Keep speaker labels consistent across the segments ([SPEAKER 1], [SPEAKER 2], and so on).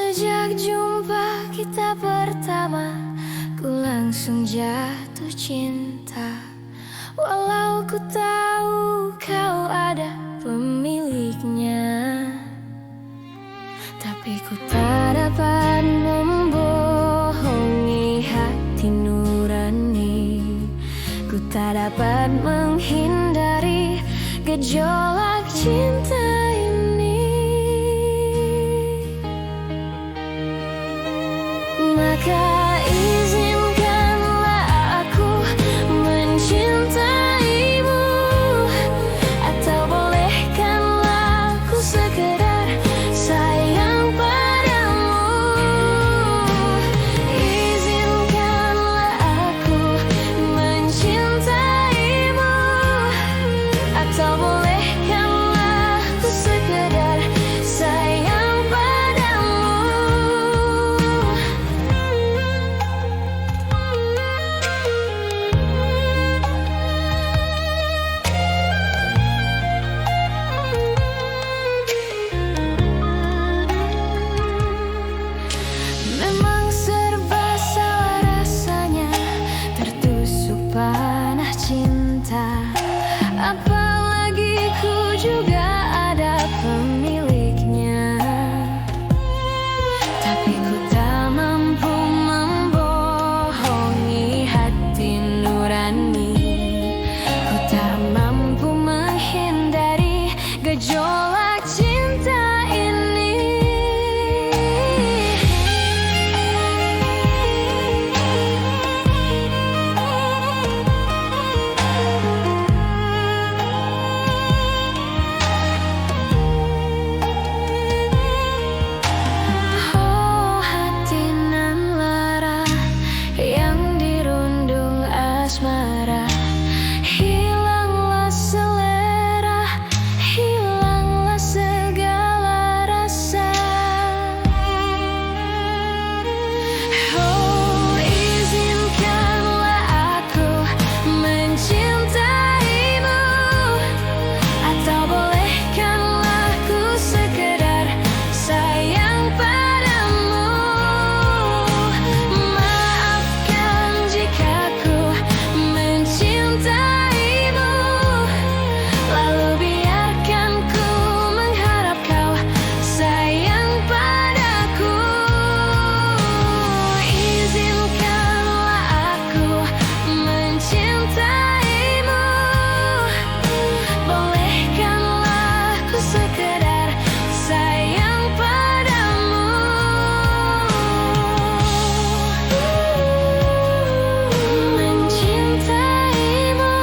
[SPEAKER 1] Sejak jumpa kita pertama, ku langsung jatuh cinta. Walau ku tahu kau ada pemiliknya, tapi ku tak dapat membohongi hati nurani. Ku tak dapat menghindari gejolak cinta ini. Maka izinkanlah aku mencintaimu, atau bolehkanlah aku sekedar sayang padamu. Izinkanlah aku mencintaimu, atau bolehkanlah aku sekedar sayang padamu. Memang serba salah rasanya, tertusuk panah cinta. Apalagi ku juga ada pemiliknya, tapi ku tak mampu membohongi hati nurani. Ku tak mampu menghindari gejolak cinta ini. Oh hati nan lara yang dirundung asmara, hilanglah selera, hilanglah segala rasa. Oh izinkanlah aku mencintaimu, atau bolehkanlah ku sekedar sayang padamu. Maafkan jika ku mencintaimu, lalu biarkan ku mengharap kau sayang padaku. Izinkanlah aku mencintaimu, bolehkanlah ku sekedar sayang padamu. Mencintaimu,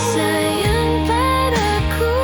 [SPEAKER 1] sayang padaku.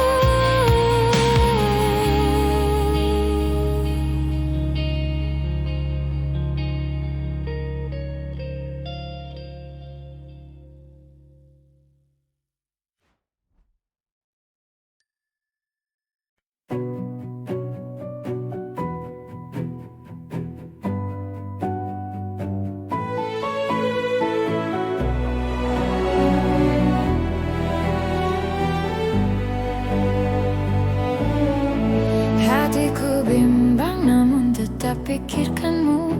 [SPEAKER 1] Hatiku bimbang namun tetap pikirkanmu,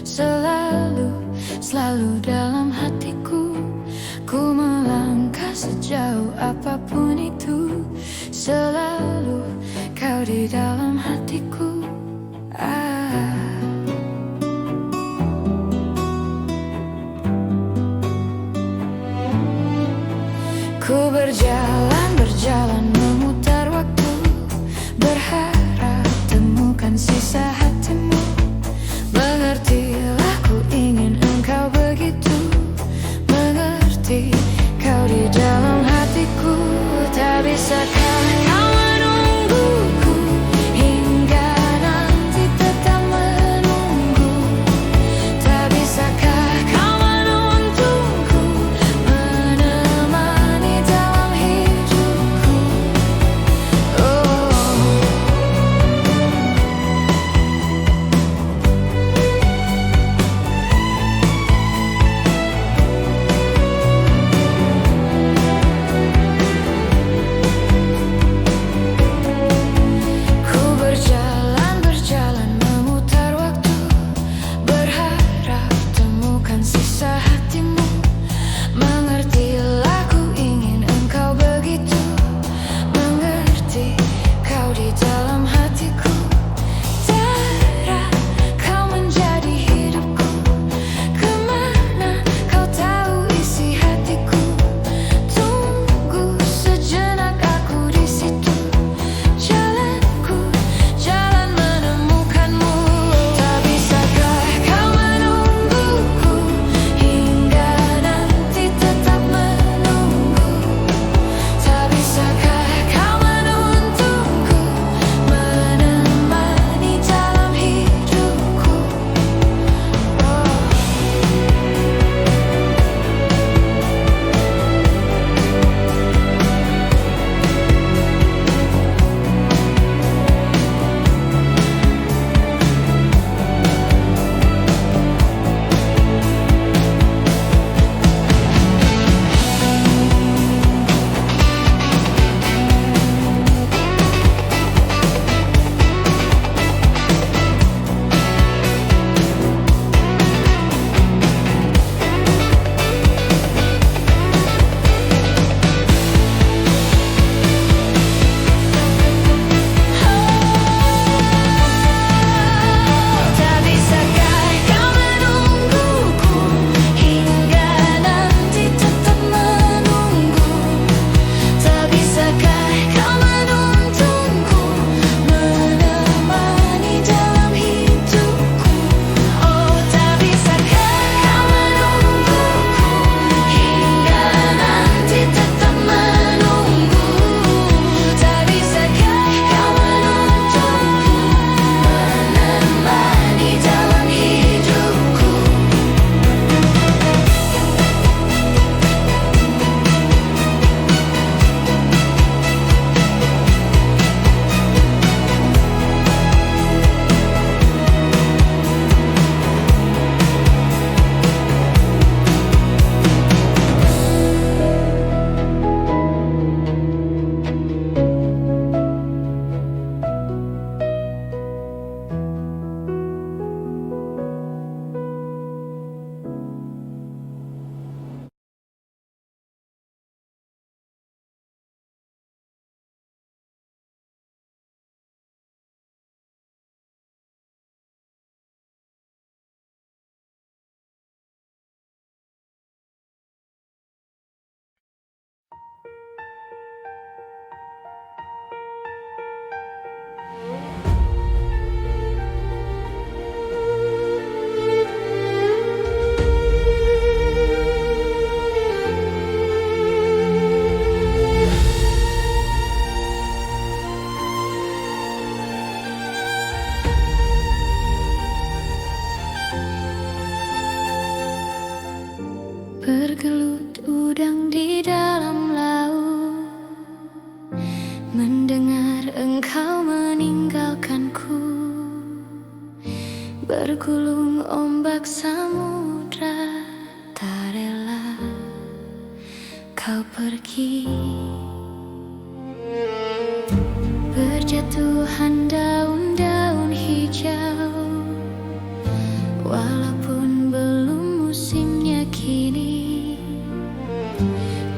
[SPEAKER 1] selalu, selalu dalam hatiku. Ku melangkah sejauh apapun itu, selalu kau di dalam hatiku. Ku berjalan, berjalan memutar waktu, berharap temukan sisa hatimu. Mengertilah ku ingin engkau begitu mengerti, kau di dalam hatiku. Tak bisakah kau menungguku hingga engkau meninggalkanku, bergulung ombak samudra, tak rela kau pergi. Berjatuhan daun-daun hijau, walaupun belum musimnya kini,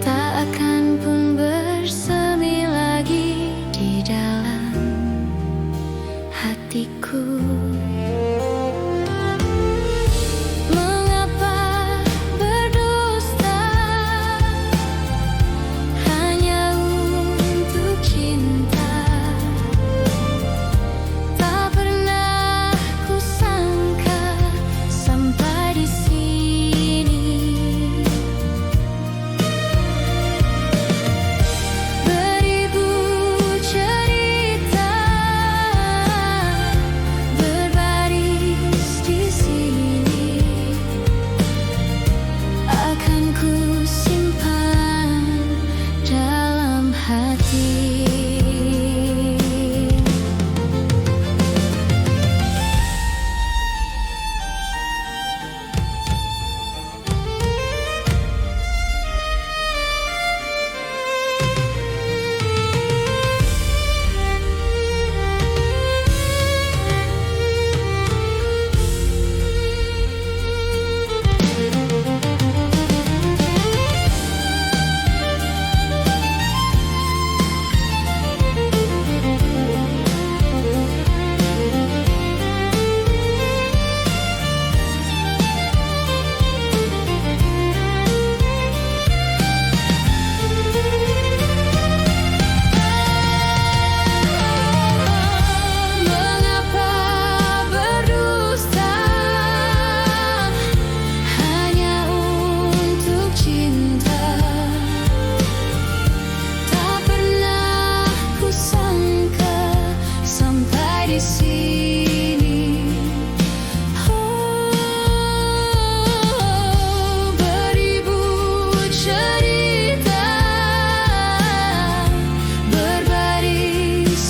[SPEAKER 1] tak akan pun bersemi lagi di dalam hatiku.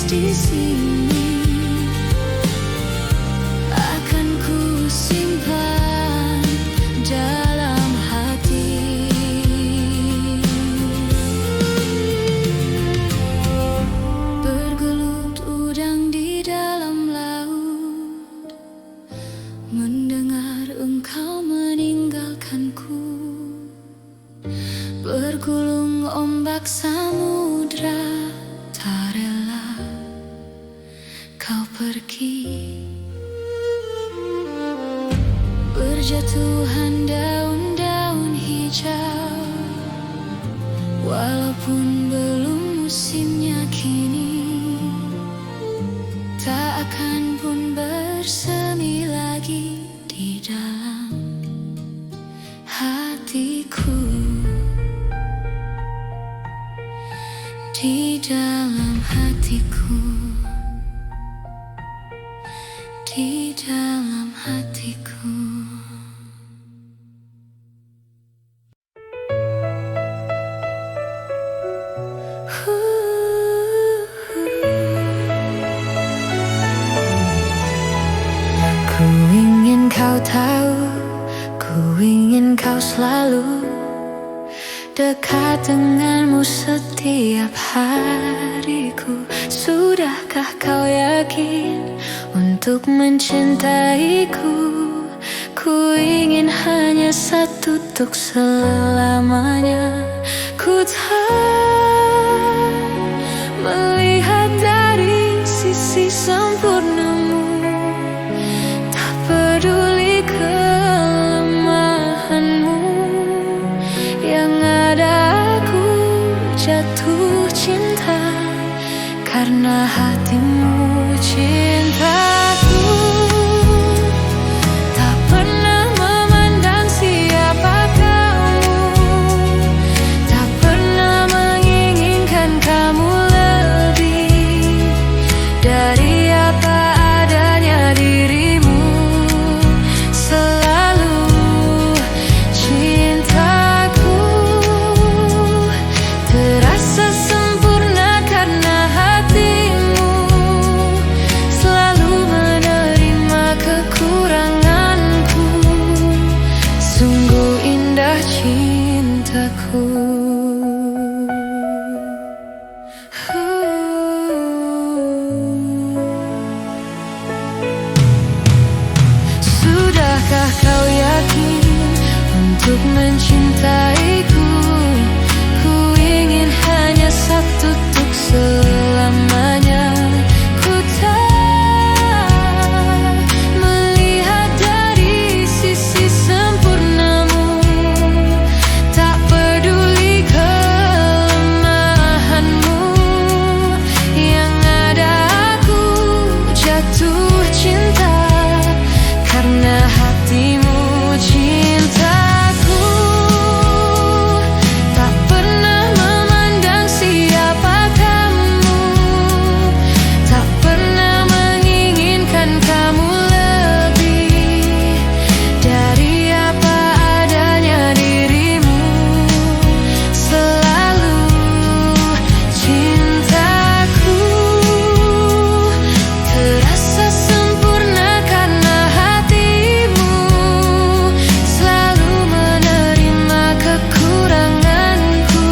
[SPEAKER 1] Di sini akan ku simpan dalam hati. Bergelut udang di dalam laut, mendengar engkau meninggalkanku, bergulung ombak samudra, tak rela kau pergi. Berjatuhan daun-daun hijau, walaupun belum musimnya kini, tak akan pun bersemi lagi di dalam hatiku. Di dalam hatiku, di dalam hatiku. Ku ingin kau tahu, ku ingin kau selalu dekat denganmu setiap hariku. Sudahkah kau yakin untuk mencintaiku? Ku ingin hanya satu untuk selamanya. Ku tak melihat dari sisi sempurnamu, tak peduli kelemahanmu. Yang ada aku jatuh cinta karena hatimu cintaku. Tak pernah memandang siapa kamu, tak pernah menginginkan kamu lebih dari apa adanya dirimu. Selalu cintaku terasa sempurna karena hatimu. untuk mencintaiku. Ku ingin hanya satu untuk selamanya. Ku tak melihat dari sisi sempurnamu, tak peduli kelemahanmu. Yang ada aku jatuh cinta karena hatimu. Cintaku tak pernah memandang siapa kamu, tak pernah menginginkan kamu lebih dari apa adanya dirimu. Selalu cintaku terasa sempurna karena hatimu selalu menerima kekuranganku.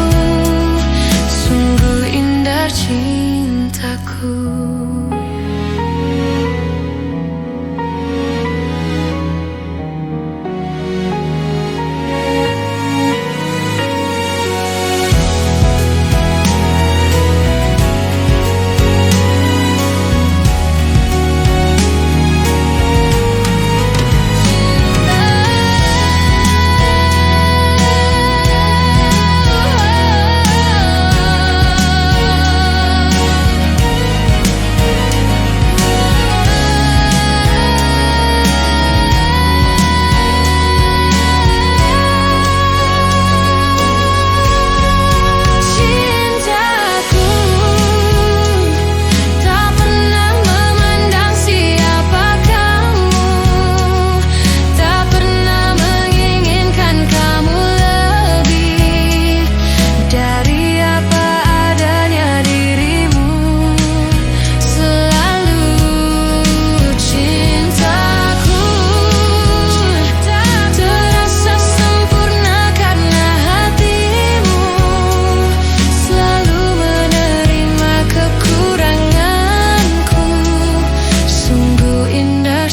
[SPEAKER 1] Sungguh indah cintaku.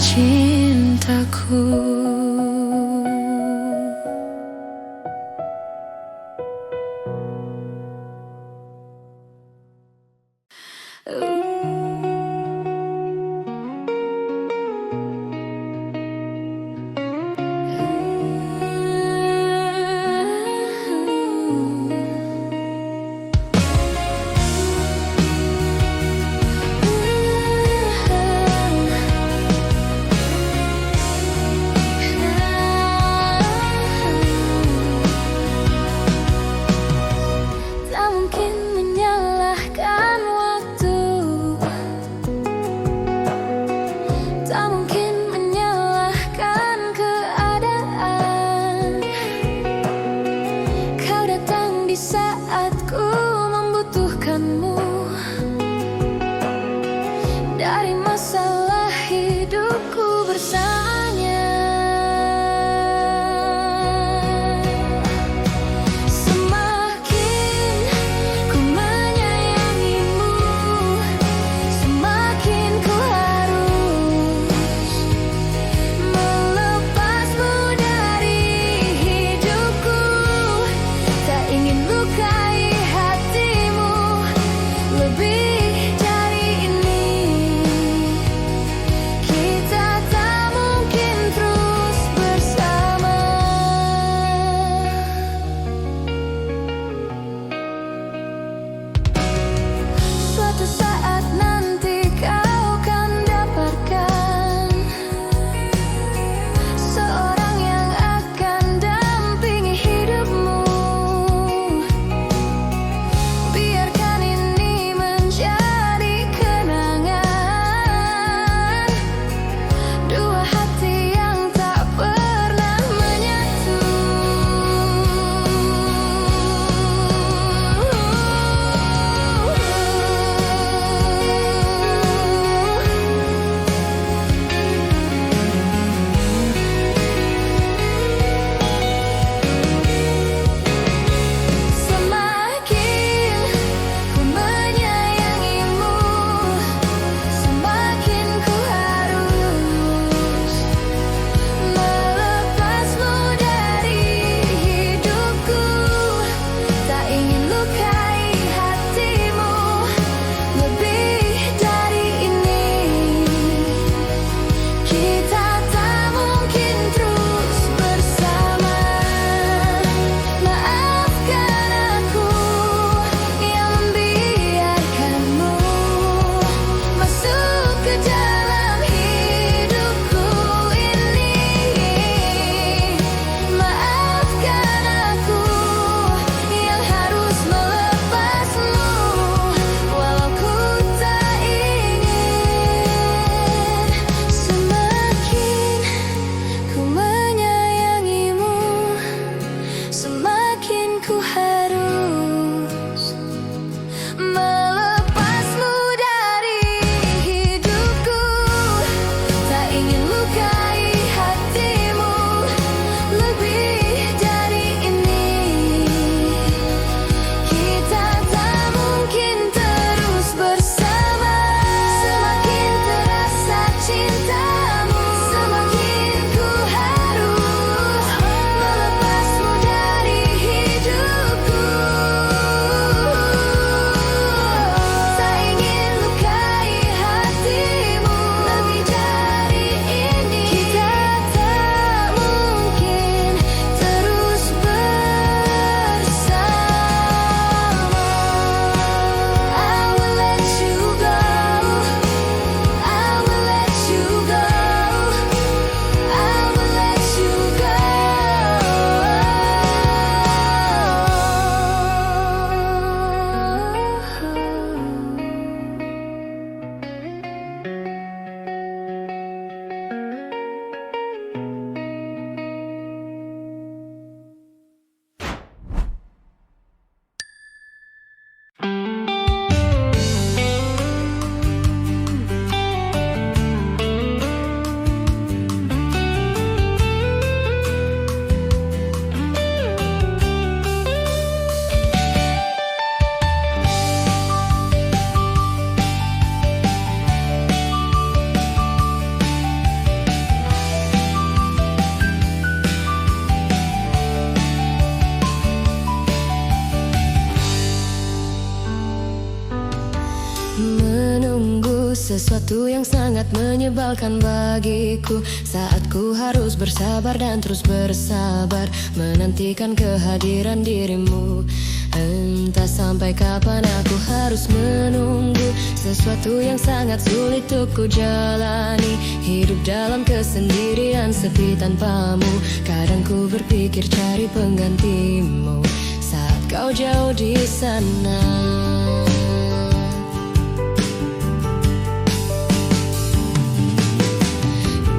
[SPEAKER 1] Tak mungkin menyalahkan waktu, tak mungkin menyalahkan keadaan. Kau datang di saat ku membutuhkanmu. Dari masalah hidupku bersamanya, semakin ku menyayangimu, semakin ku harus melepasmu dari hidupku. Tak ingin lukai hatimu lebih dari ini. sesuatu yang sangat menyebalkan bagiku. Saat ku harus bersabar dan terus bersabar menantikan kehadiran dirimu. Entah sampai kapan aku harus menunggu sesuatu yang sangat sulit untuk ku jalani. Hidup dalam kesendirian sepi tanpamu. Kadang ku berpikir cari penggantimu saat kau jauh di sana.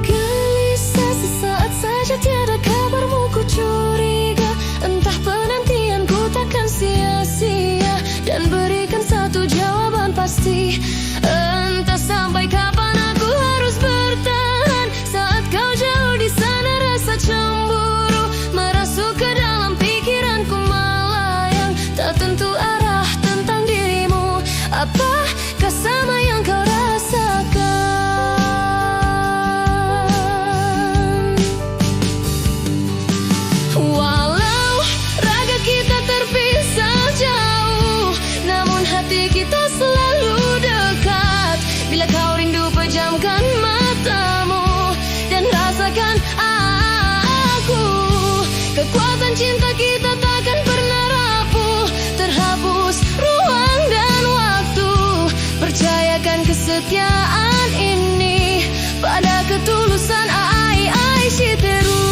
[SPEAKER 1] Gelisah sesaat saja tiada kabarmu, ku curiga entah penantianku takkan sia-sia. Dan berikan satu jawaban pasti, entah sampai kapan aku harus bertahan saat kau jauh di sana. Rasa cemburu merasuk ke dalam pikiranku melayang, tak tentu arah tentang dirimu. Apakah sama yang kau rasakan? Walau raga kita terpisah jauh, namun hati kita selalu dekat. Bila kau rindu pejamkan matamu dan rasakan aku. Kekuatan cinta kita takkan pernah rapuh, terhapus ruang dan waktu. Percayakan kesetiaan ini pada ketulusan Shiteru.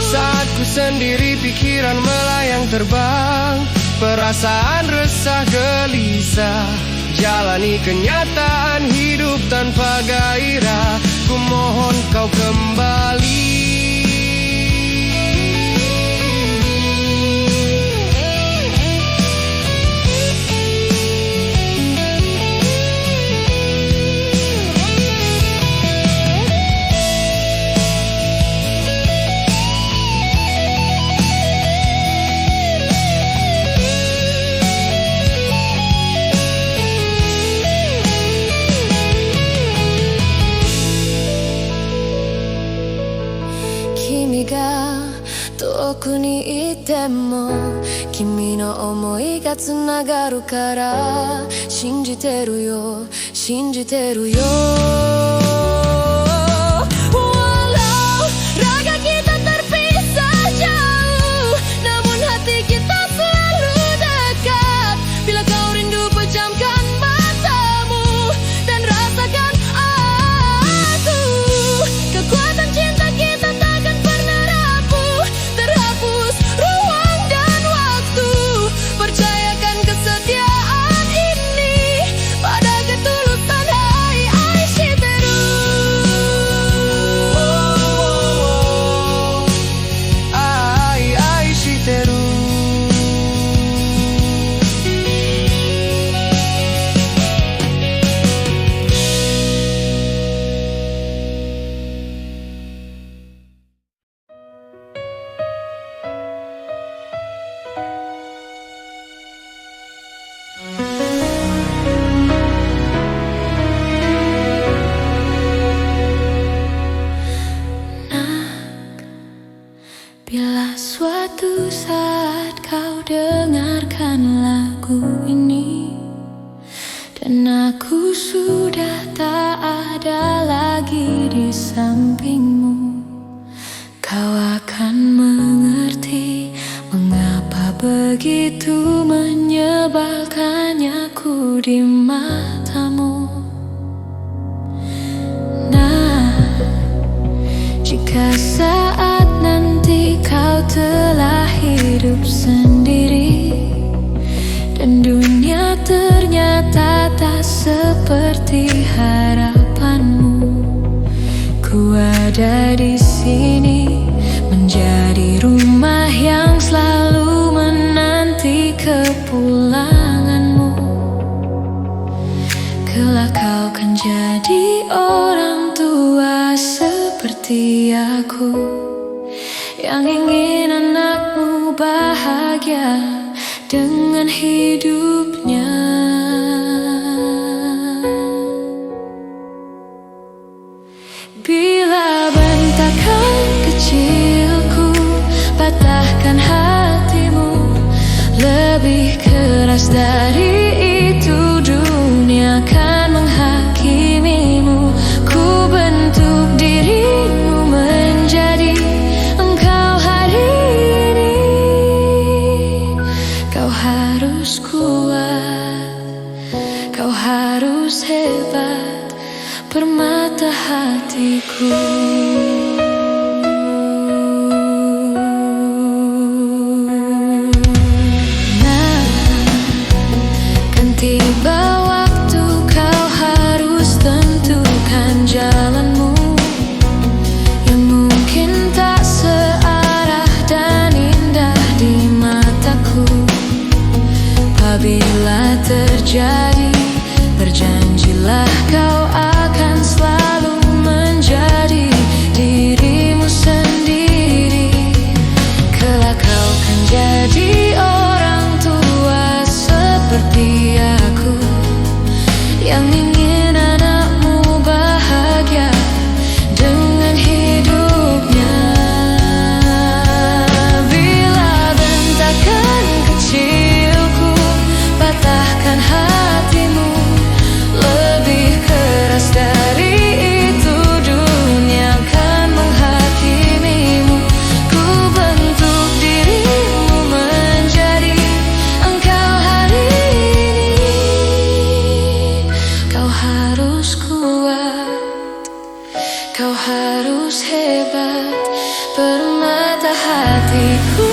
[SPEAKER 2] Saat ku sendiri pikiran melayang terbang, perasaan resah gelisah, jalani kenyataan hidup tanpa gairah. Ku mohon kau kembali.
[SPEAKER 1] Kimi ga toku ni ite mo kimi no omoi ga tsunagaru kara shinjiteru yo, shinjiteru yo. Walau raga kita terpisah jauh, namun hati kita selalu dekat. Bila kau rindu pejamkan matamu dan rasakan aku. Kekuatan cinta kita takkan pernah rapuh, terhapus ruang dan waktu. Percayakan kesetiaan ini pada ketulusan Shiteru.
[SPEAKER 2] Shiteru.
[SPEAKER 1] Bila suatu saat kau dengarkan lagu ini dan aku sudah tak ada lagi di sampingmu, kau akan mengerti mengapa begitu menyebalkannya aku di matamu. Nah, jika saat nanti kau telah hidup sendiri dan dunia ternyata tak seperti harapanmu, ku ada di sini menjadi rumah yang selalu menanti kepulanganmu. Kelak kau kan jadi orang tua seperti aku, yang ingin anakmu bahagia dengan hidupnya. Bila bentakan kecilku patahkan hatimu, lebih keras dari itu harus hebat, permata hatiku. Nah, kan tiba waktu kau harus tentukan jalanmu, yang mungkin tak searah dan indah di mataku. Apabila terjadi, berjanjilah kau akan selalu menjadi dirimu sendiri. Kelak kau kan jadi orang tua seperti aku, yang ingin anakmu bahagia dengan hidupnya. Bila bentakan kecilku patahkan hatimu, lebih keras dari itu dunia akan menghakimimu. Ku bentuk dirimu menjadi engkau hari ini. Kau harus kuat, kau harus hebat, permata hatiku.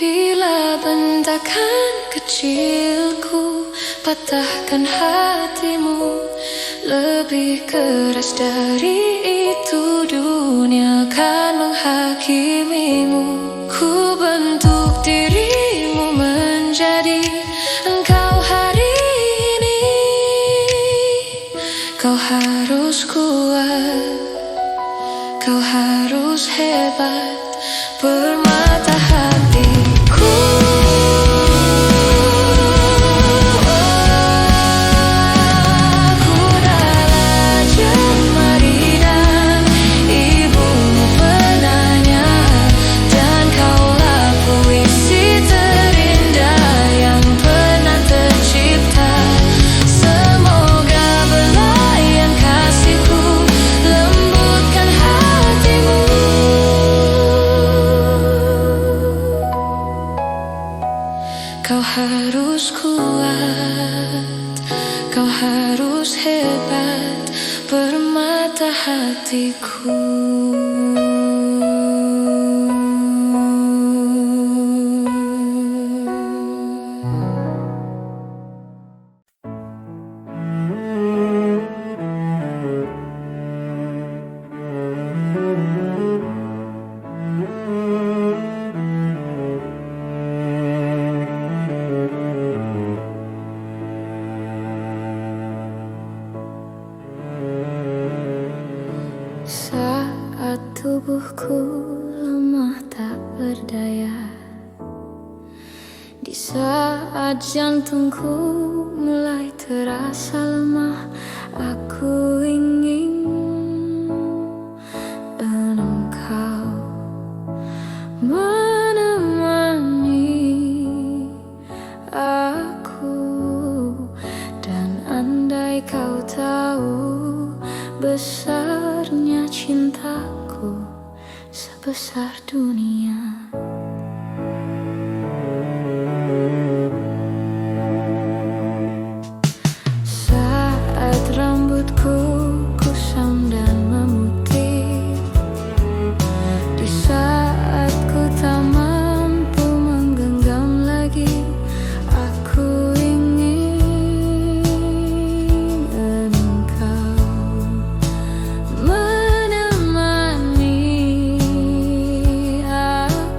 [SPEAKER 1] Bila bentakan kecilku patahkan hatimu, lebih keras dari itu dunia akan menghakimimu. Ku bentuk dirimu menjadi engkau hari ini. Kau harus kuat, kau harus hebat, permata hatiku. Aku adalah jemari dan ibumu penanya, dan kaulah puisi terindah yang pernah tercipta. Semoga belayan kasihku lembutkan hatimu. Kau harus kuat, kau harus hebat, permata hatiku. Saat tubuhku lemah tak berdaya, di saat jantungku mulai terasa lemah, aku ingin engkau menemani aku. Dan andai kau tahu besarnya cintaku, sebesar dunia. Saat rambutku kusam dan memutih, di saat ku tak mampu menggenggam lagi, aku ingin engkau menemani aku.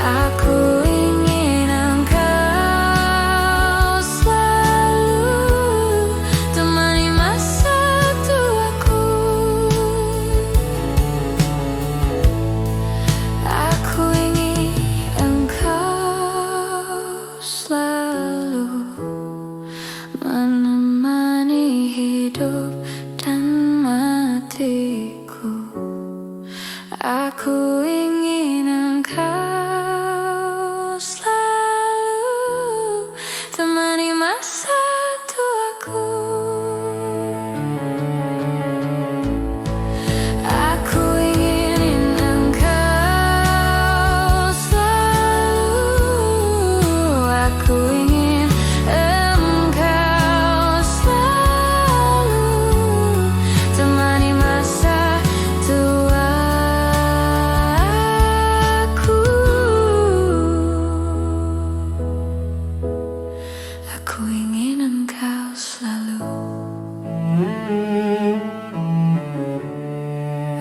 [SPEAKER 1] Aku ingin engkau selalu temani masa tuaku. Aku ingin engkau selalu menemani hidup dan matiku. Aku ingin engkau selalu temani masa tuaku. Aku ingin engkau selalu. Aku ingin engkau selalu temani masa tuaku. Aku ingin engkau selalu.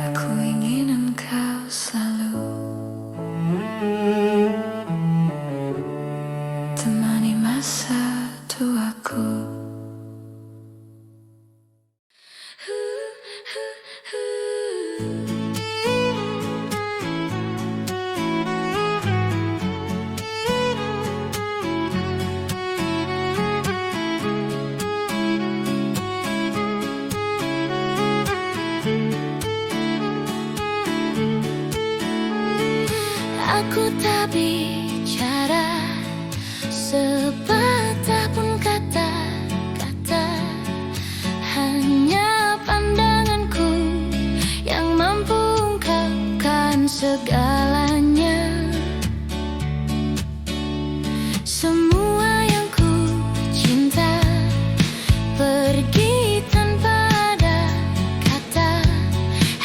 [SPEAKER 1] Aku ingin engkau selalu temani masa tuaku. Aku tak bicara sepatah pun kata-kata, hanya pandanganku yang mampu ungkapkan segalanya. Semua yang ku cinta pergi tanpa ada kata,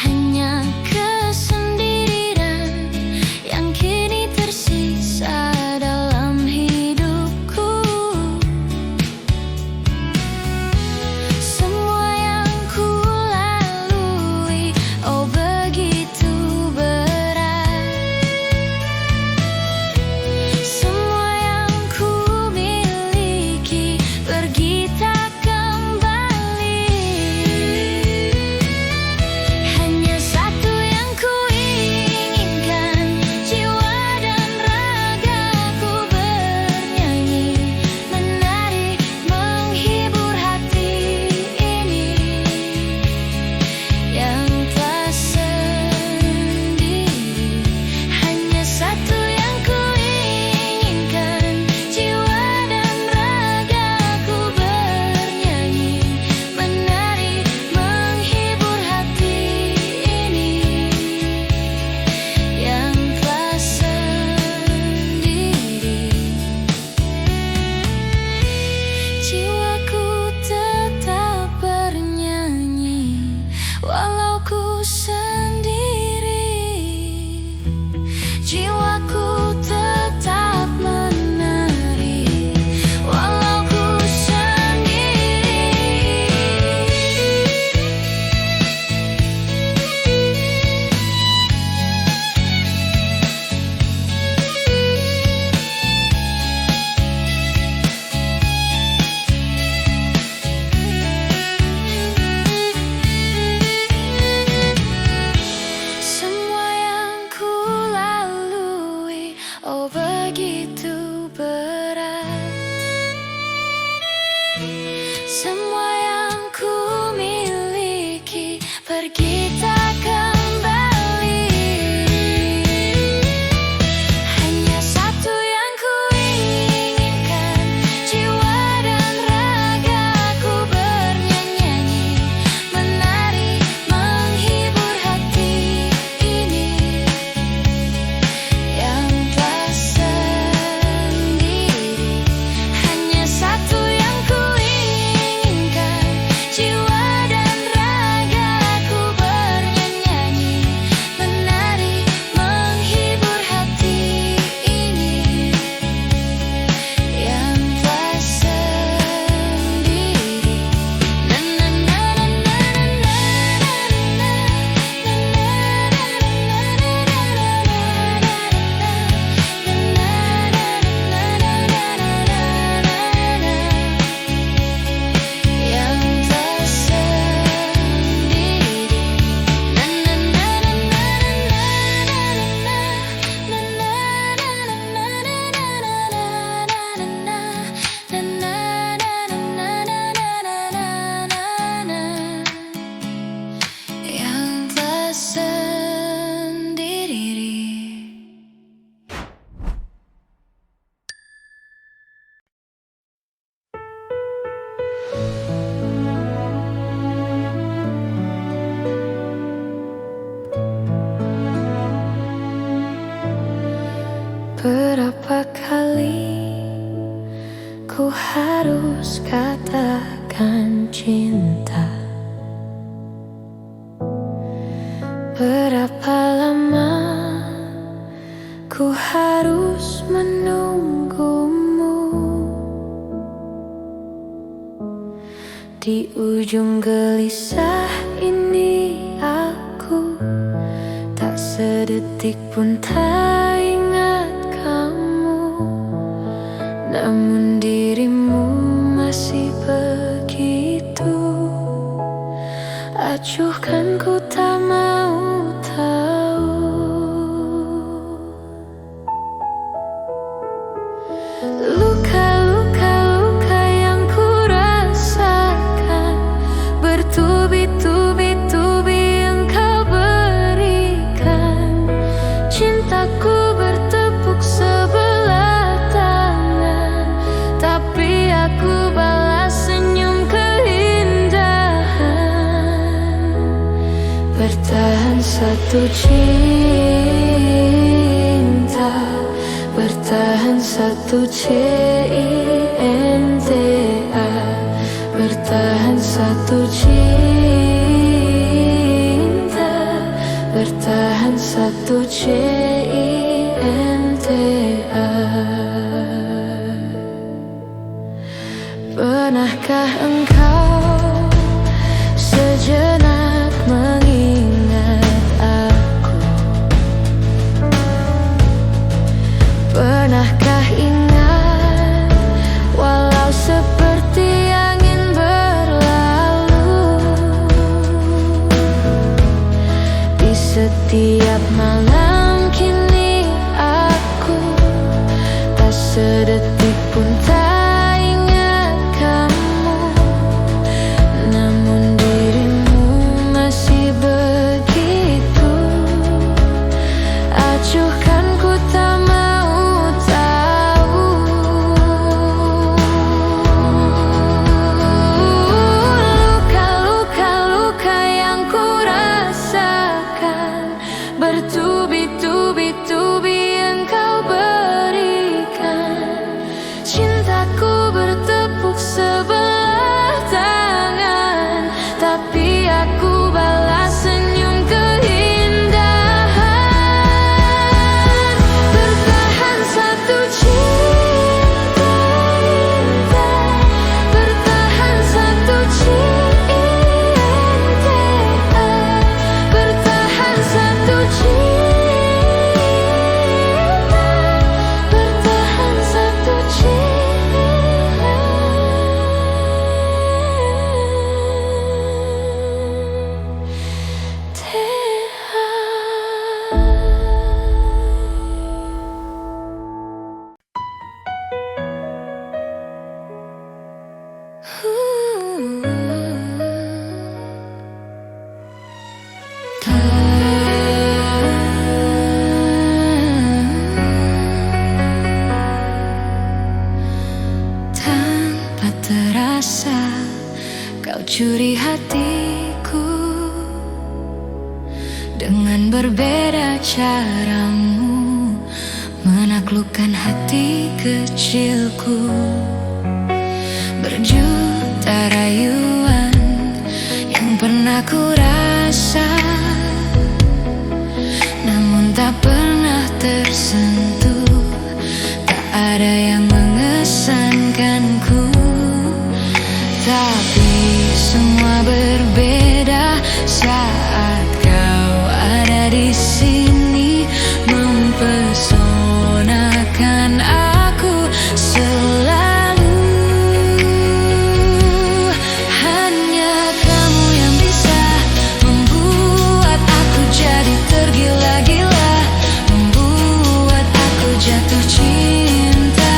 [SPEAKER 1] hanya kesendirian yang kini tersisa dalam hidupku. Semua yang ku lalui, oh begitu berat. Semua yang ku miliki pergi tak kembali. Hanya satu yang ku inginkan, jiwa dan ragaku bernyanyi, menari, menghibur hati ini yang telah sendiri. Hanya satu yang ku inginkan, jiwa dan ragaku bernyanyi, menari, menghibur hati ini yang telah sendiri. Jiwaku tetap bernyanyi walau ku sendiri. Jiwaku tetap menari walau ku sendiri. Semua yang ku lalui, oh begitu berat. Semua yang ku miliki pergi tak kembali. Hanya satu yang ku inginkan, jiwa dan ragaku bernyanyi, menari, menghibur hati ini yang telah sendiri. Berapa kali ku harus katakan cinta? Berapa lama ku harus menunggumu? Di ujung gelisah ini aku tak sedetik pun tak ingat kamu. Namun dirimu masih begitu acuhkan, ku tak mau tahu. Luka-luka yang ku rasakan, bertubi-tubi engkau berikan. Cintaku bertepuk sebelah tangan, tapi aku balas senyum keindahan. Bertahan satu cinta, bertahan satu cinta, bertahan satu cinta, bertahan satu cinta. Pernahkah engkau sejenak mengingat aku? Pernahkah ingat walau seperti angin berlalu? Di setiap malam kini aku tak sedetik pun tak ingat kamu. Namun dirimu masih begitu acuhkan, ku tak mau tahu. Luka-luka yang ku rasakan, bertubi-tubi engkau berikan. Cintaku bertepuk sebelah tangan, tapi aku balas senyum keindahan. Bertahan satu cinta, bertahan satu cinta, bertahan satu cinta, bertahan satu tanpa terasa kau curi hatiku dengan berbeda caramu menaklukkan hati kecilku. Berjuta rayuan yang pernah ku rasa, namun tak pernah tersentuh. Tak ada yang mengesankanku, tapi semua berbeda saat kau ada di sini, mempesonakan aku selalu. Hanya kamu yang bisa membuat aku jadi tergila-gila, membuat aku jatuh cinta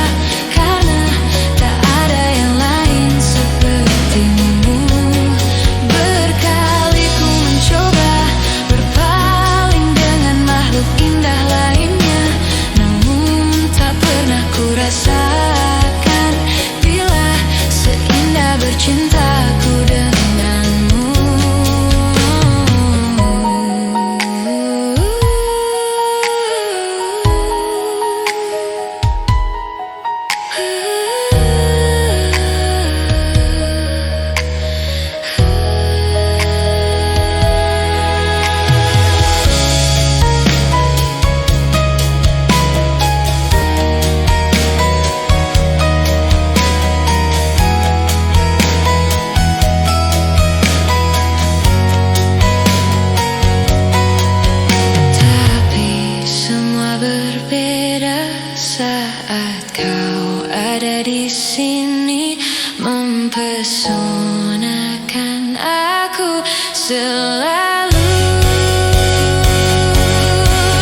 [SPEAKER 1] Saat kau ada di sini, mempesonakan aku selalu.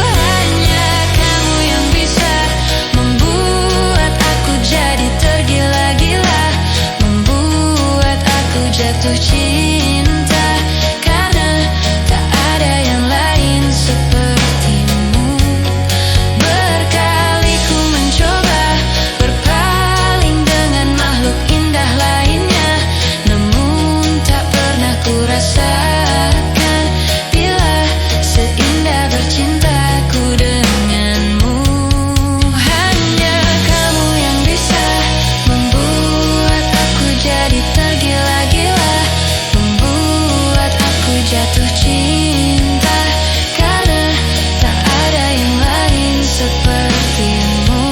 [SPEAKER 1] Hanya kamu yang bisa membuat aku jadi tergila-gila, membuat aku jatuh cinta, karena tak ada yang lain sepertimu. Berkali ku mencoba berpaling dengan makhluk indah lainnya, namun tak pernah ku rasakan bila seindah bercintaku denganmu. Hanya kamu yang bisa membuat aku jadi tergila-gila, membuat aku jatuh cinta, karena tak ada yang lain sepertimu.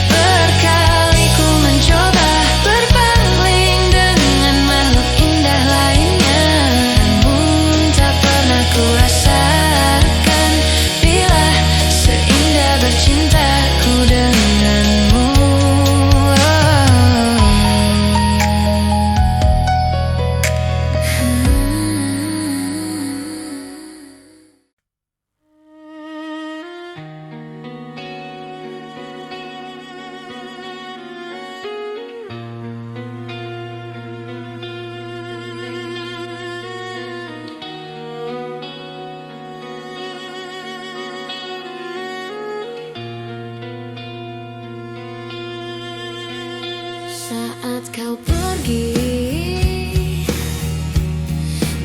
[SPEAKER 1] Berkali ku mencoba berpaling dengan makhluk indah lainnya, namun tak pernah ku rasakan bila seindah bercintaku denganmu. Saat kau pergi,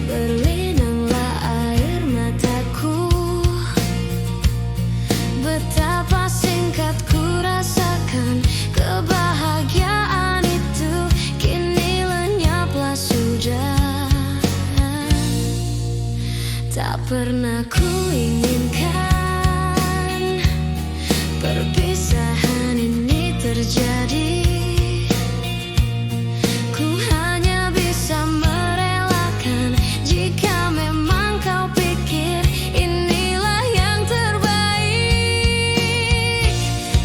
[SPEAKER 1] berlinanglah air mataku. Betapa singkat ku rasakan kebahagiaan itu, kini lenyaplah sudah. Tak pernah ku inginkan perpisahan ini terjadi. Ku hanya bisa merelakan jika memang kau pikir inilah yang terbaik.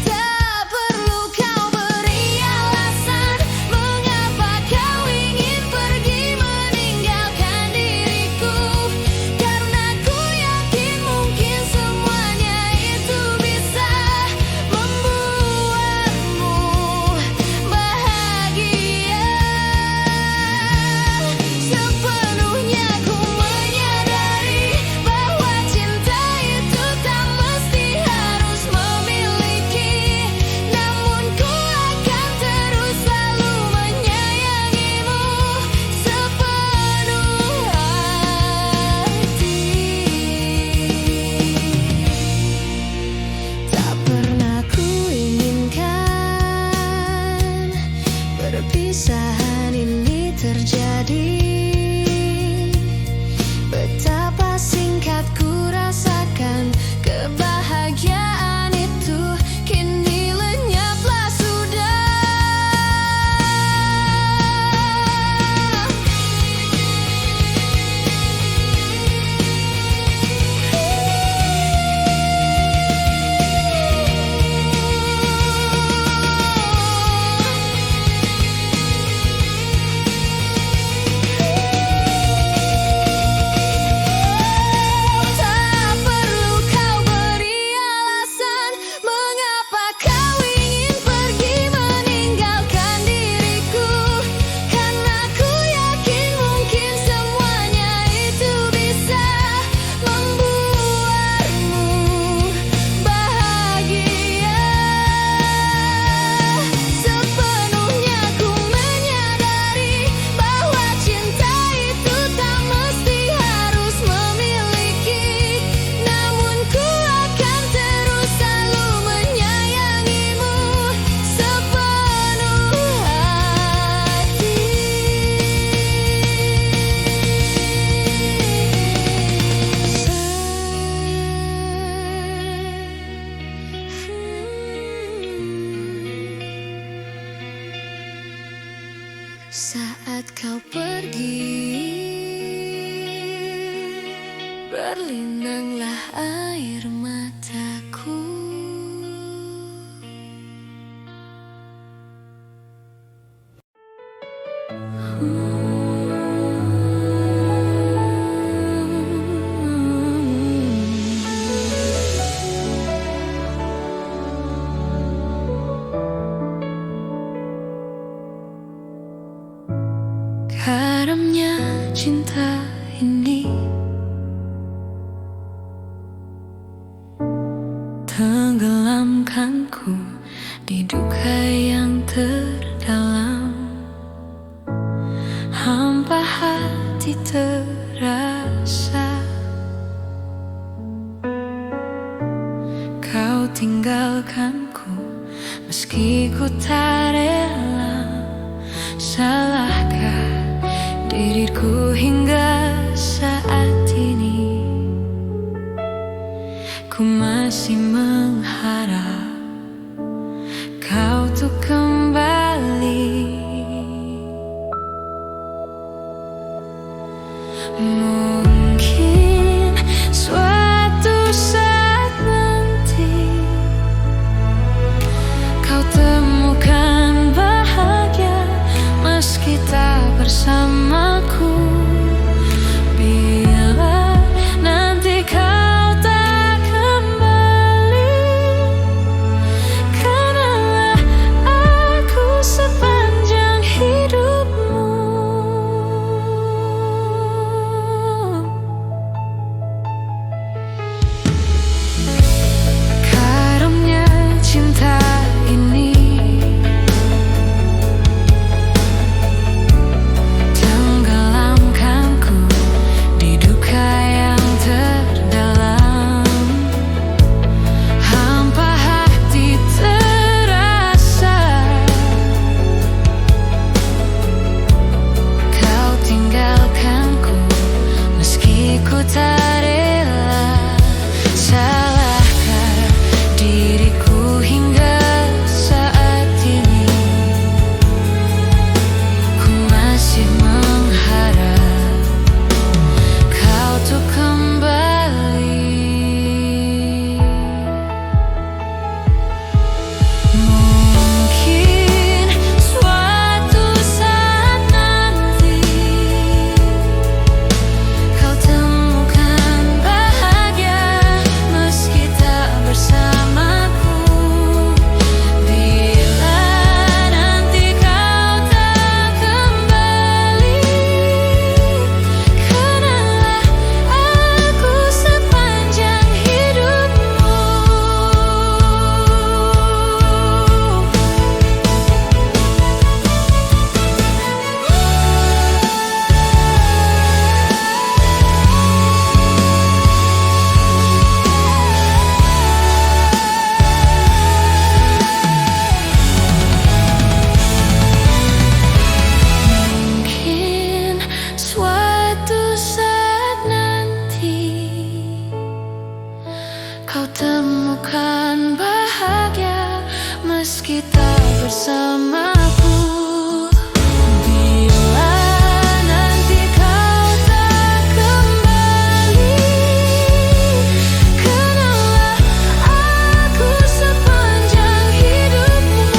[SPEAKER 1] Tak perlu kau beri alasan mengapa kau ingin pergi meninggalkan diriku, karena ku yakin mungkin semuanya itu bisa membuatmu bahagia. Sepenuhnya ku menyadari bahwa cinta itu tak mesti harus memiliki, namun ku akan terus selalu menyayangimu sepenuh hati. Tak pernah ku inginkan perpisahan ini terjadi. Betapa singkat ku rasakan kebahagiaan itu, kini lenyaplah sudah. Tak perlu kau beri alasan mengapa kau ingin pergi meninggalkan diriku, karena ku yakin mungkin semuanya itu bisa membuatmu bahagia. Sepenuhnya ku menyadari bahwa cinta itu tak mesti harus memiliki, namun ku akan terus selalu menyayangimu sepenuh hati. Saat kau pergi, berlinanglah air mataku. Karamnya cinta ini tenggelamkanku di duka yang terdalam. Hampa hati terasa, kau tinggalkanku meski ku tak rela. Salahkah diriku hingga saat ini? Ku masih mengharap kau tuh kembali. Mungkin suatu saat nanti kau temukan bahagia meski tak bersamaku. Bila nanti kau tak kembali, kenanglah aku sepanjang hidupmu. Karamnya cinta ini tenggelamkanku di duka yang terdalam. Hampa hati terasa, kau tinggalkanku meski ku tak rela. Salahkah diriku hingga saat ini? Ku masih mengharap kau tuh kembali. Mungkin suatu saat nanti kau temukan bahagia meski tak bersamaku. Bila nanti kau tak kembali, kenanglah aku sepanjang hidupmu. Mungkin suatu saat nanti kau temukan bahagia meski tak bersamaku. Bila nanti kau tak kembali, kenanglah aku sepanjang hidupmu.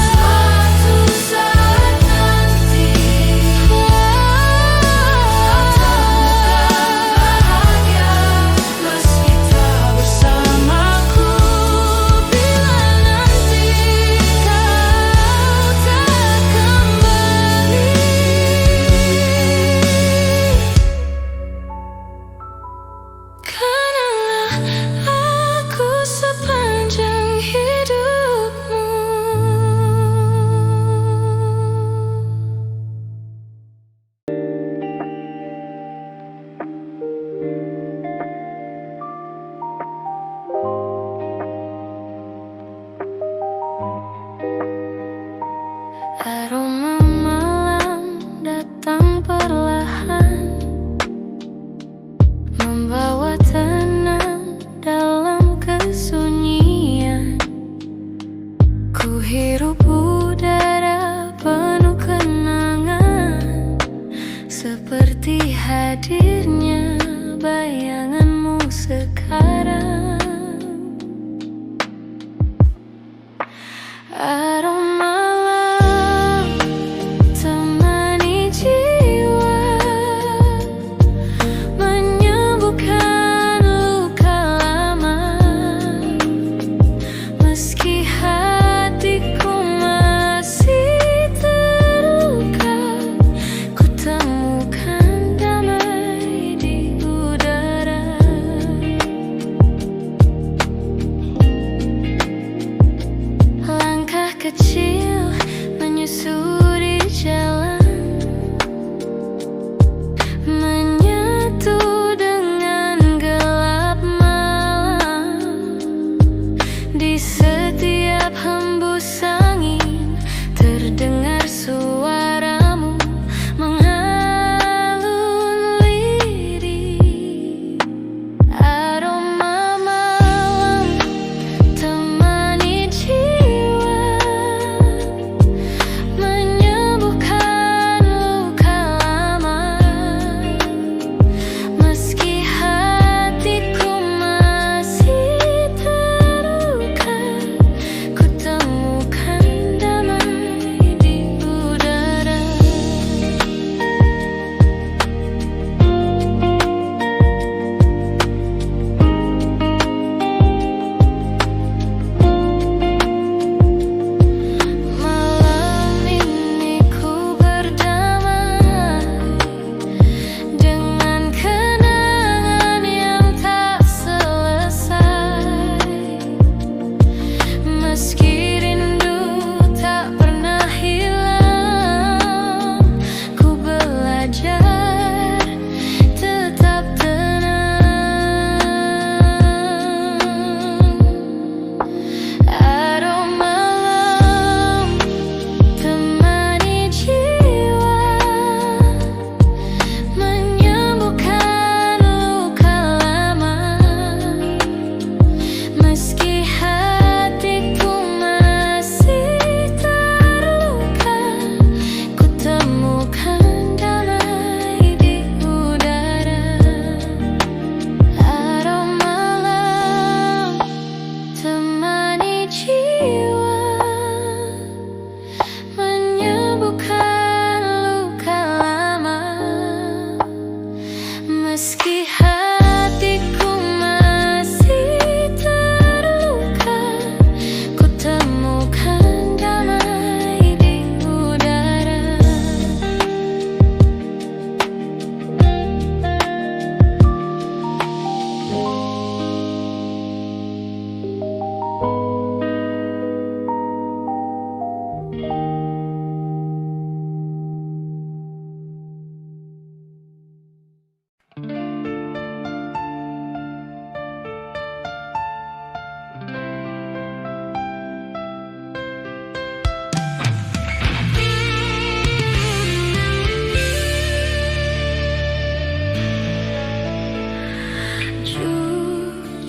[SPEAKER 1] Suatu saat nanti kau temukan bahagia meski tak bersamaku.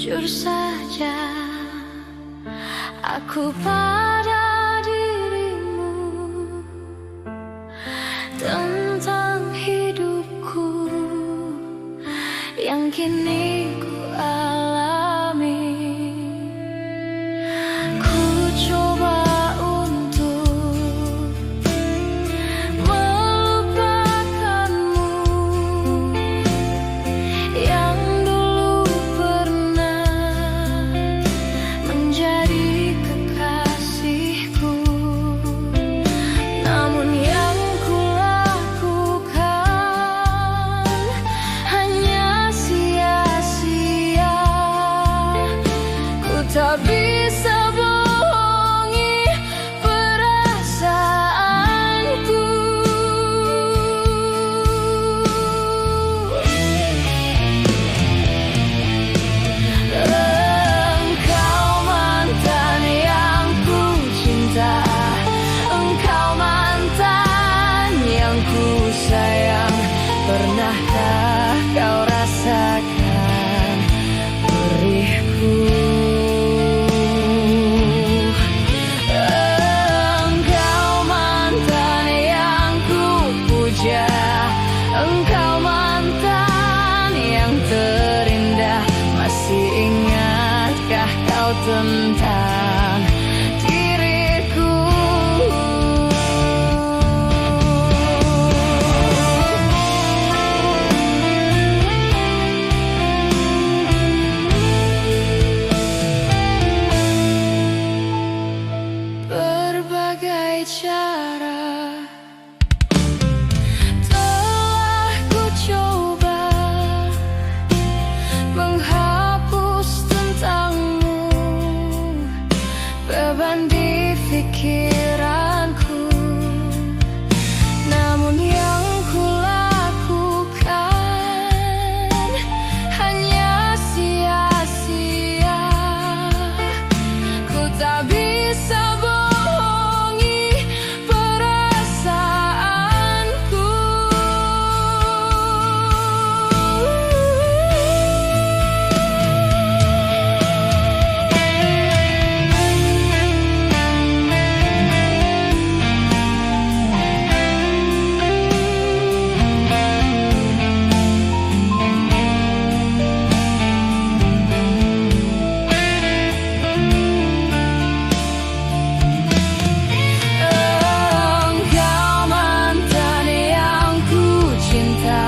[SPEAKER 1] Jujur saja aku pada dirimu tentang hidupku yang kini ku alami. Ku coba untuk melupakanmu yang dulu pernah menjadi kekasihku. Namun yang ku lakukan hanya sia-sia. Ku tak bisa bohongi perasaanku. Engkau mantan yang ku cinta, engkau mantan yang ku sayang. Pernahkah kau rasakan perihku? Engkau mantan yang ku puja, engkau mantan yang terindah. Masih ingatkah kau tentang diriku? Berbagai cara telah ku coba menghapus tentangmu, beban di pikiranku. Namun yang ku lakukan hanya sia-sia. Ku tak bisa bohongi perasaanku. Engkau mantan yang ku cinta,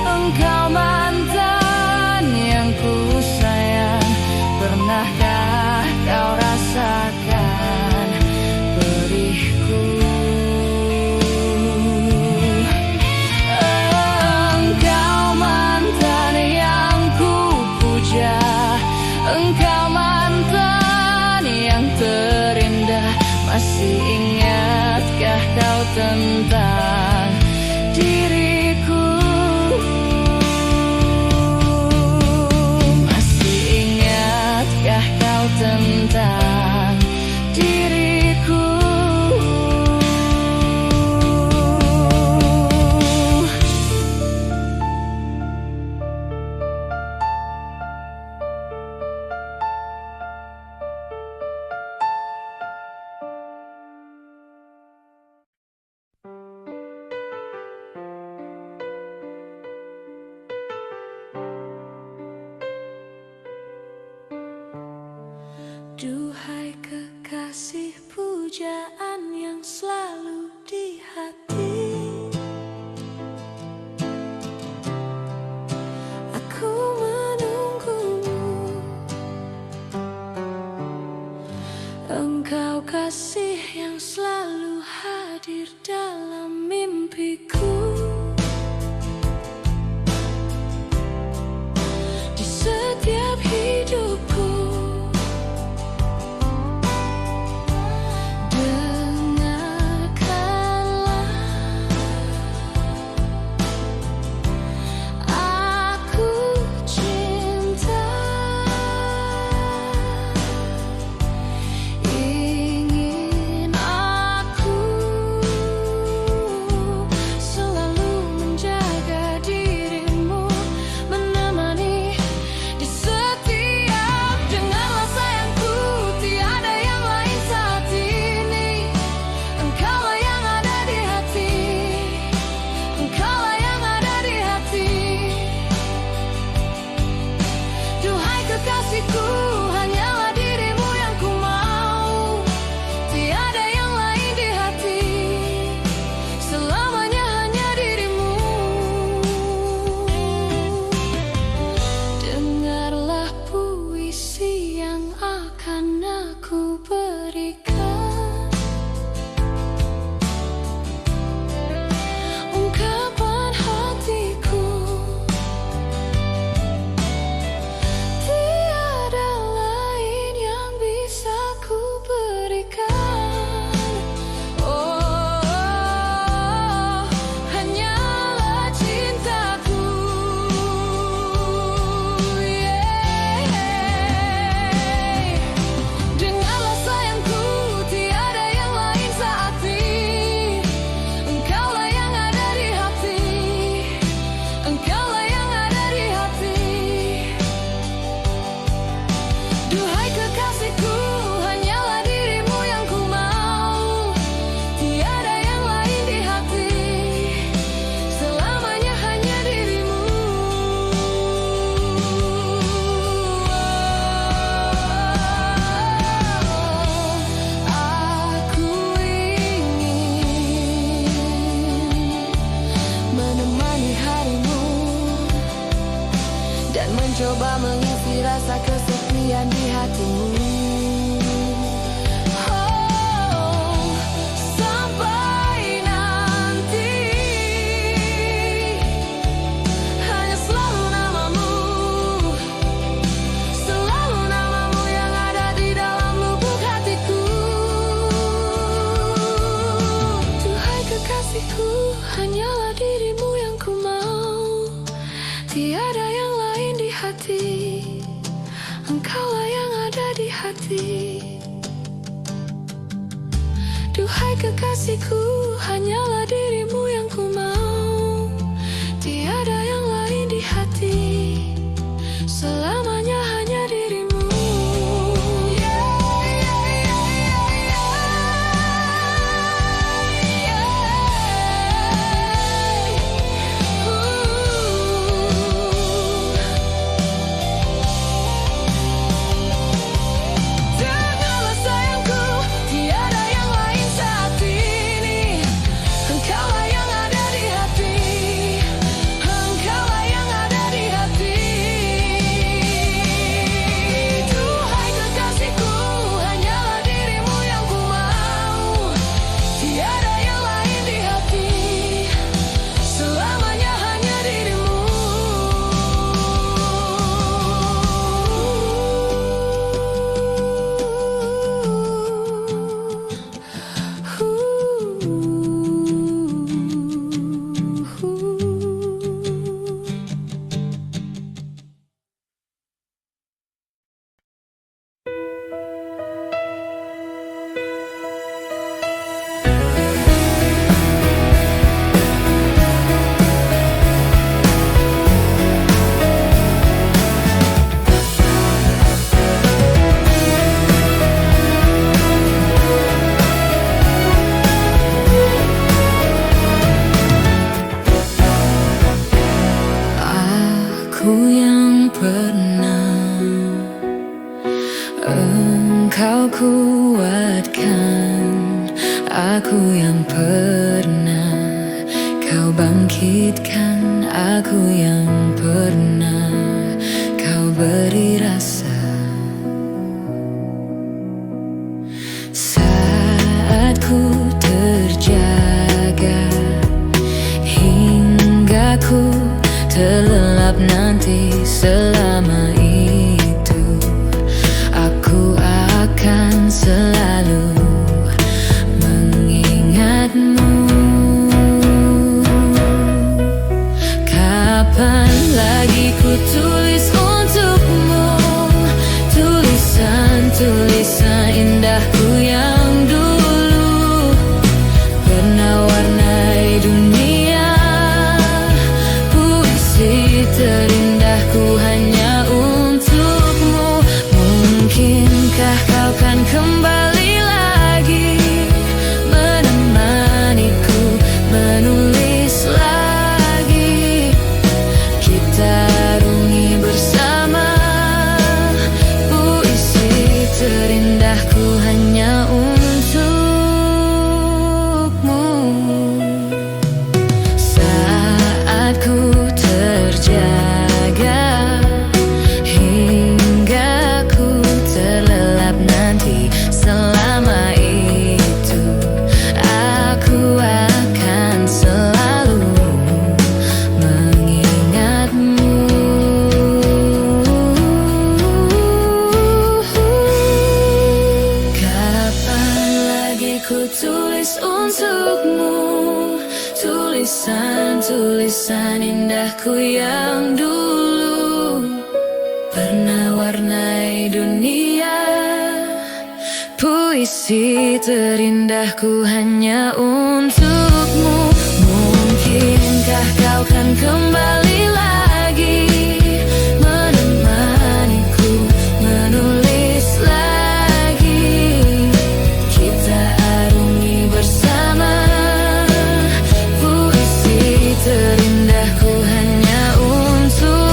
[SPEAKER 1] engkau mantan yang ku sayang. Pernahkah kau rasakan perihku? Engkau mantan yang ku puja, engkau mantan yang terindah. Masih ingatkah kau tentang diriku? Masih ingatkah kau tentang diriku? Duhai kekasih pujaan yang selalu di hati, aku menunggumu. Engkau kasih yang selalu hadir dalam mimpiku. Di setiap hidupku dengarkan isi rasa kesepian di hatimu. Oh, sampai nanti hanya selalu namamu yang ada di dalam lubuk hatiku. Duhai kekasihku, hanyalah dirimu yang ku mau. Tiada yang lain di hati, engkaulah yang ada di hati. Duhai kekasihku, hanyalah dirimu yang ku mau. Tiada yang lain di hati, selamanya hanya dirimu. Dengarlah sayangku, tiada yang lain saat ini. Engkaulah yang ada di hati, engkaulah yang ada di hati. Duhai kekasihku, hanyalah dirimu yang ku mau. Tiada yang lain di hati, selamanya hanya dirimu. Aku yang pernah engkau kuatkan, aku yang pernah kau bangkitkan, aku yang pernah kau beri rasa. Saat ku terjaga hingga ku terlelap nanti, selama itu aku akan selalu mengingatmu. Kapan lagi ku tulis untukmu tulisan-tulisan indahku yang dulu pernah warnai dunia. Terindahku hanya untukmu. Mungkinkah kau kan kembali lagi menemaniku menulis lagi, kita arungi bersama puisi terindahku hanya untukmu. Saat ku terjaga hingga ku terlelap nanti, selama itu aku akan selalu mengingatmu. Kapan lagi ku tulis untukmu tulisan-tulisan indahku yang dulu pernah warnai dunia. Puisi terindahku hanya untukmu. Mungkinkah kau kan kembali lagi menemaniku menulis lagi, kita arungi bersama puisi terindahku hanya untukmu.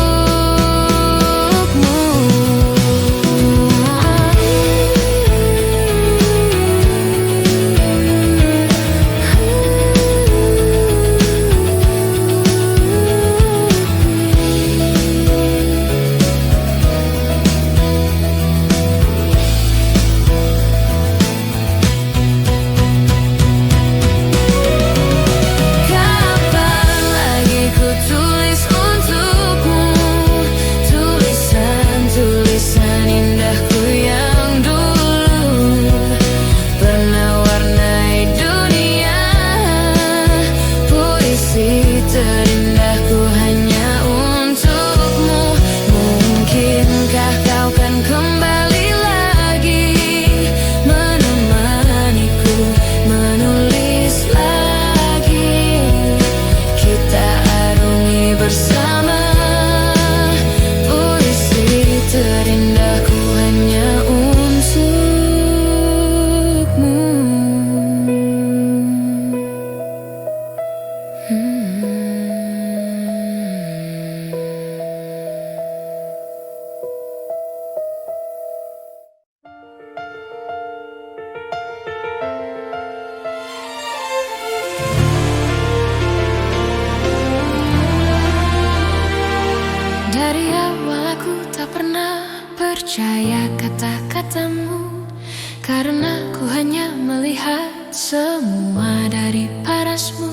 [SPEAKER 1] percaya kata-katamu, karena ku hanya melihat semua dari parasmu.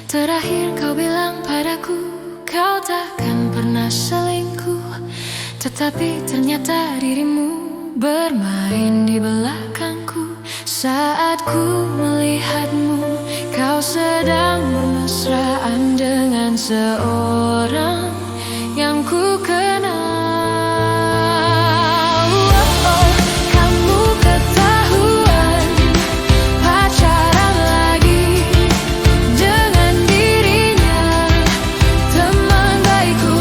[SPEAKER 1] Terakhir kau bilang padaku, kau takkan pernah selingkuh, tetapi ternyata dirimu bermain di belakangku. Saat ku melihatmu, kau sedang bermesraan dengan seorang yang ku kenal. Kamu ketahuan pacaran lagi dengan dirinya, teman baikku.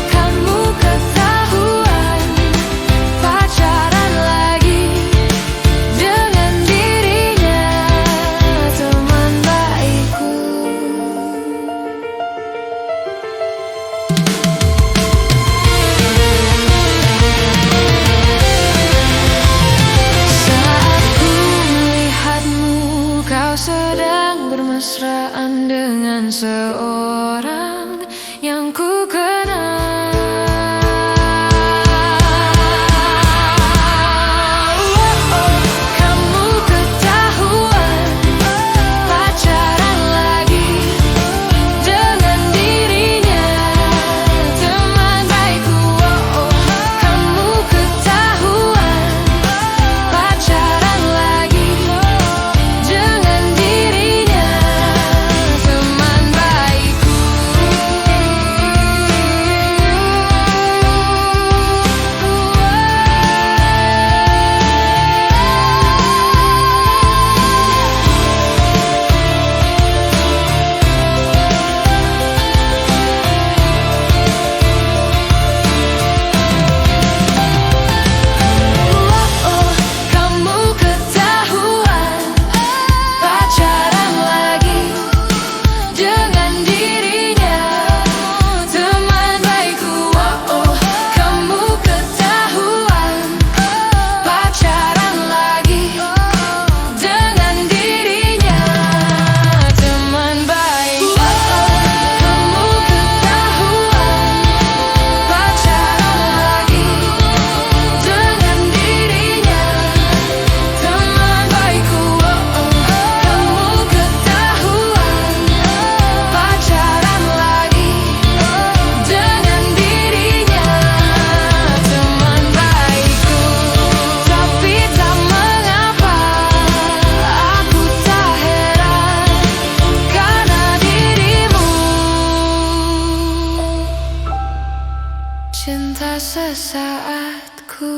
[SPEAKER 1] Kamu ketahuan pacaran lagi dengan dirinya, teman baikku. Saat ku melihatmu, kau sedang bermesraan dengan seorang yang ku kenal. Kamu ketahuan pacaran lagi dengan dirinya, teman baikku. Kamu ketahuan pacaran lagi dengan dirinya, teman baikku. Kamu ketahuan pacaran lagi dengan dirinya, teman baikku. Kamu ketahuan pacaran lagi dengan dirinya, teman baikku. Kamu ketahuan pacaran lagi dengan dirinya, teman baikku. Kamu ketahuan pacaran lagi dengan dirinya, teman baikku. Tapi tak mengapa, aku tak heran karena dirimu cinta sesaatku.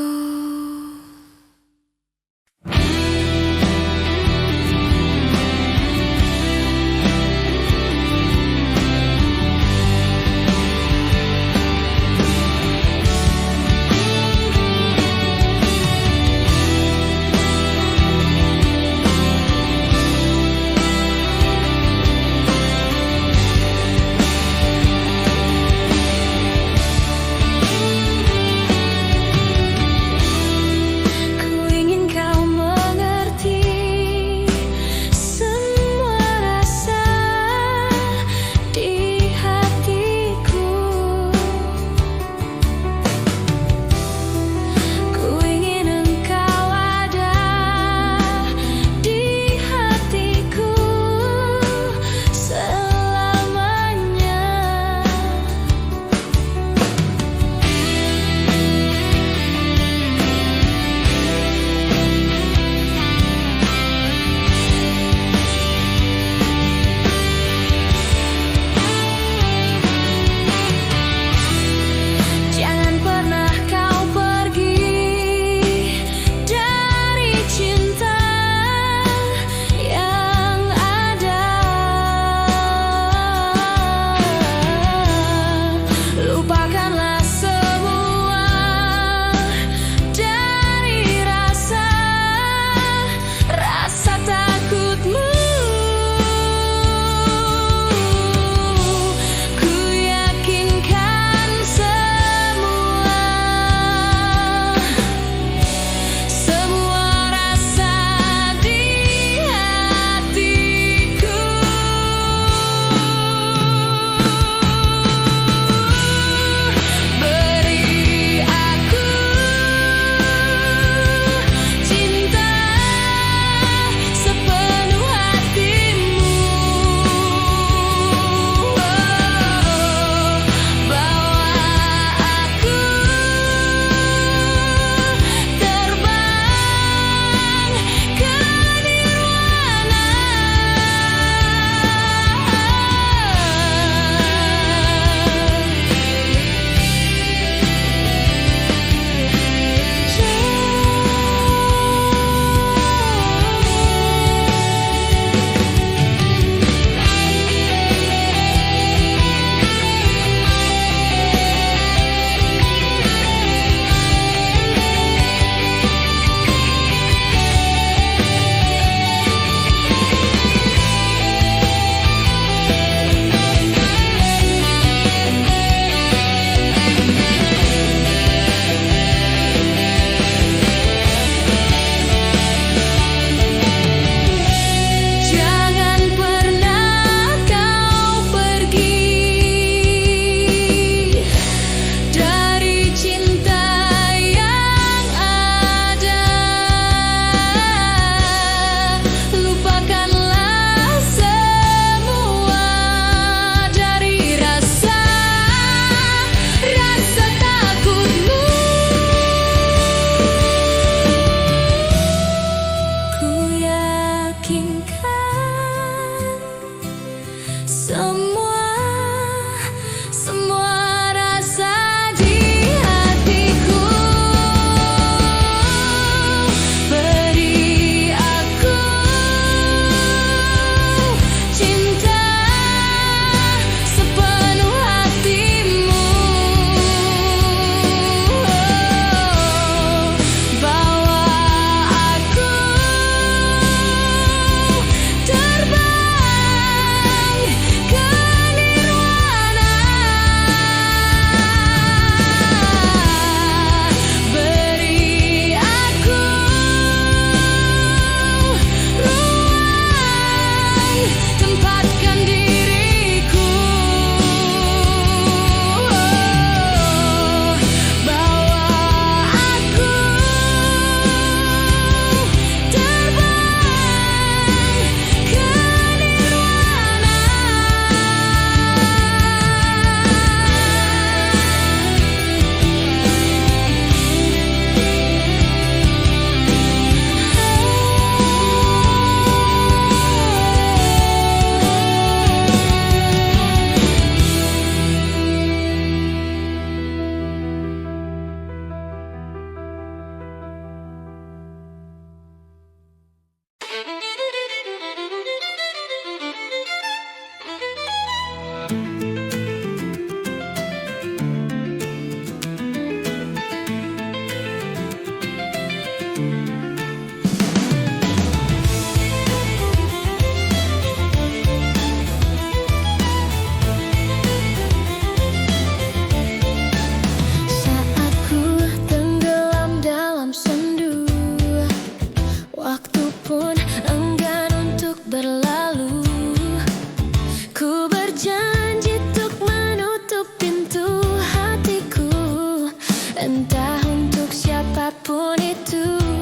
[SPEAKER 1] untuk siapapun itu.